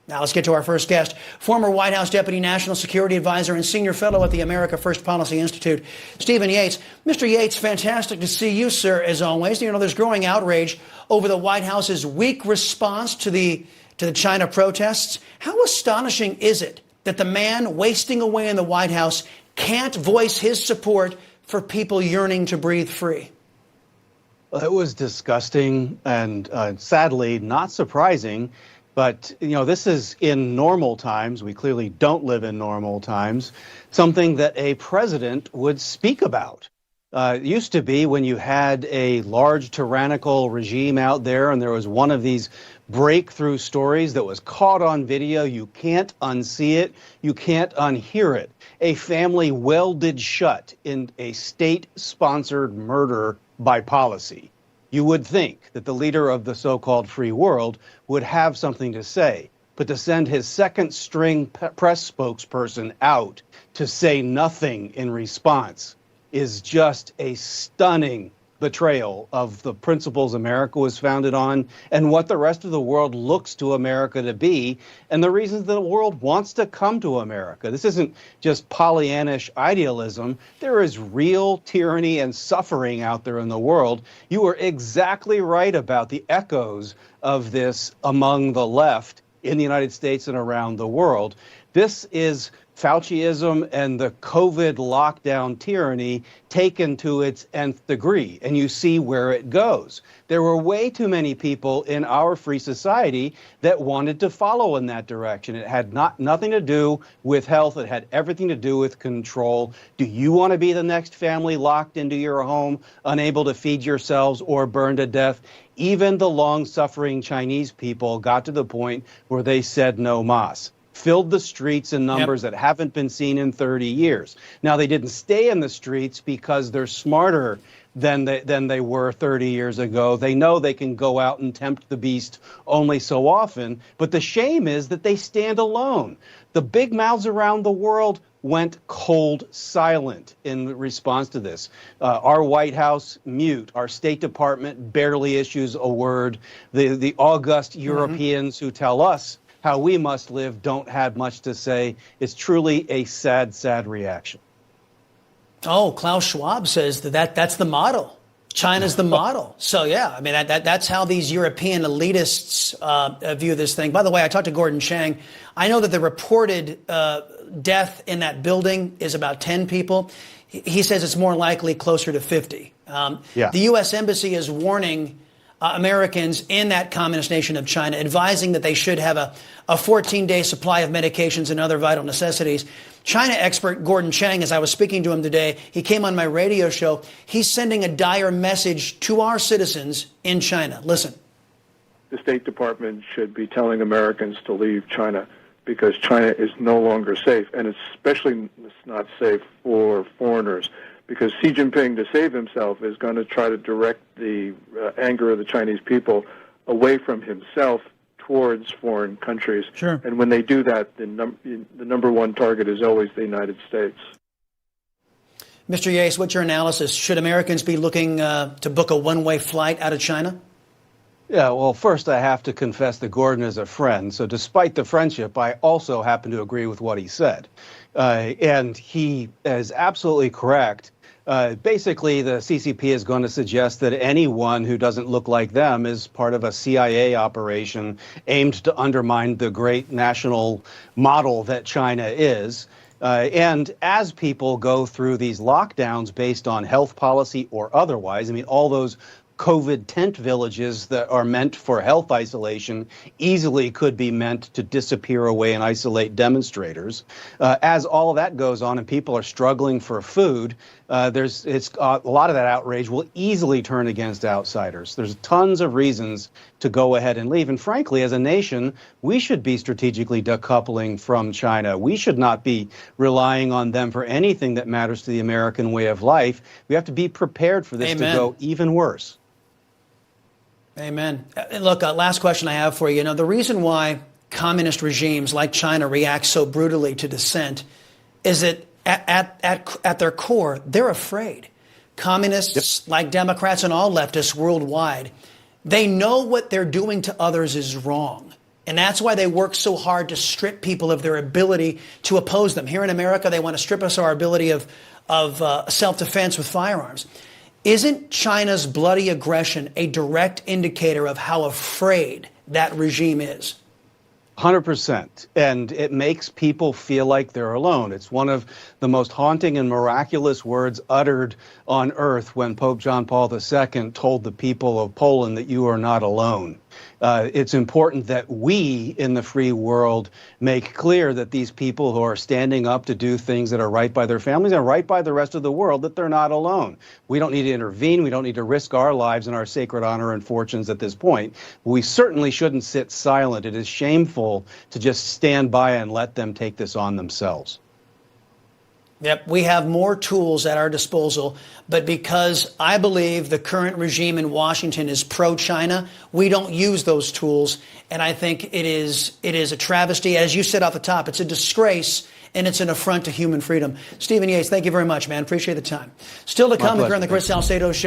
Now let's get to our first guest, former White House Deputy National Security Advisor and Senior Fellow at the America First Policy Institute, Stephen Yates. Mr. Yates, fantastic to see you, sir, as always. You know, there's growing outrage over the White House's weak response to the China protests. How astonishing is it that the man wasting away in the White House can't voice his support for people yearning to breathe free? Well, it was disgusting and sadly not surprising. But, you know, this is in normal times. We clearly don't live in normal times. Something that a president would speak about. It used to be when you had a large tyrannical regime out there and there was one of these breakthrough stories that was caught on video. You can't unsee it. You can't unhear it. A family welded shut in a state-sponsored murder by policy. You would think that the leader of the so-called free world would have something to say, but to send his second-string press spokesperson out to say nothing in response is just a stunning betrayal of the principles America was founded on and what the rest of the world looks to America to be and the reasons the world wants to come to America. This isn't just Pollyannish idealism. There is real tyranny and suffering out there in the world. You are exactly right about the echoes of this among the left in the United States and around the world. This is Fauciism and the COVID lockdown tyranny taken to its nth degree, and you see where it goes. There were way too many people in our free society that wanted to follow in that direction. It had nothing to do with health. It had everything to do with control. Do you want to be the next family locked into your home, unable to feed yourselves or burned to death? Even the long-suffering Chinese people got to the point where they said no mas. Filled the streets in numbers that haven't been seen in 30 years. Now, they didn't stay in the streets because they're smarter than they were 30 years ago. They know they can go out and tempt the beast only so often. But the shame is that they stand alone. The big mouths around the world went cold silent in response to this. Our White House mute. Our State Department barely issues a word. The august Europeans who tell us how we must live don't have much to say. It's truly a sad, sad reaction. Oh, Klaus Schwab says that's the model. China's the model. So, yeah, I mean, that's how these European elitists view this thing. By the way, I talked to Gordon Chang. I know that the reported death in that building is about 10 people. He says it's more likely closer to 50. The U.S. Embassy is warning Americans in that communist nation of China, advising that they should have a 14-day supply of medications and other vital necessities. China expert Gordon Chang, as I was speaking to him today, he came on my radio show. He's sending a dire message to our citizens in China. Listen. The State Department should be telling Americans to leave China because China is no longer safe, and especially it's not safe for foreigners. Because Xi Jinping, to save himself, is going to try to direct the anger of the Chinese people away from himself towards foreign countries. Sure. And when they do that, the number one target is always the United States. Mr. Yates, what's your analysis? Should Americans be looking to book a one-way flight out of China? Yeah, well, first I have to confess that Gordon is a friend. So despite the friendship, I also happen to agree with what he said. And he is absolutely correct. Basically, the CCP is going to suggest that anyone who doesn't look like them is part of a CIA operation aimed to undermine the great national model that China is. And as people go through these lockdowns based on health policy or otherwise, I mean, all those COVID tent villages that are meant for health isolation easily could be meant to disappear away and isolate demonstrators. As all of that goes on and people are struggling for food, a lot of that outrage will easily turn against outsiders. There's tons of reasons to go ahead and leave. And frankly, as a nation, we should be strategically decoupling from China. We should not be relying on them for anything that matters to the American way of life. We have to be prepared for this to go even worse. Amen. Look, last question I have for you. You know, the reason why communist regimes like China react so brutally to dissent is that at their core, they're afraid. Communists, like Democrats and all leftists worldwide, they know what they're doing to others is wrong. And that's why they work so hard to strip people of their ability to oppose them. Here in America, they want to strip us of our ability of self-defense with firearms. Isn't China's bloody aggression a direct indicator of how afraid that regime is? 100%. And it makes people feel like they're alone. It's one of the most haunting and miraculous words uttered on earth when Pope John Paul II told the people of Poland that you are not alone. It's important that we in the free world make clear that these people who are standing up to do things that are right by their families and right by the rest of the world, that they're not alone. We don't need to intervene. We don't need to risk our lives and our sacred honor and fortunes at this point. We certainly shouldn't sit silent. It is shameful to just stand by and let them take this on themselves. Yep, we have more tools at our disposal, but because I believe the current regime in Washington is pro-China, we don't use those tools, and I think it is a travesty. As you said off the top, it's a disgrace, and it's an affront to human freedom. Stephen Yates, thank you very much, man. Appreciate the time. Still to come here on the Chris Salcedo Show.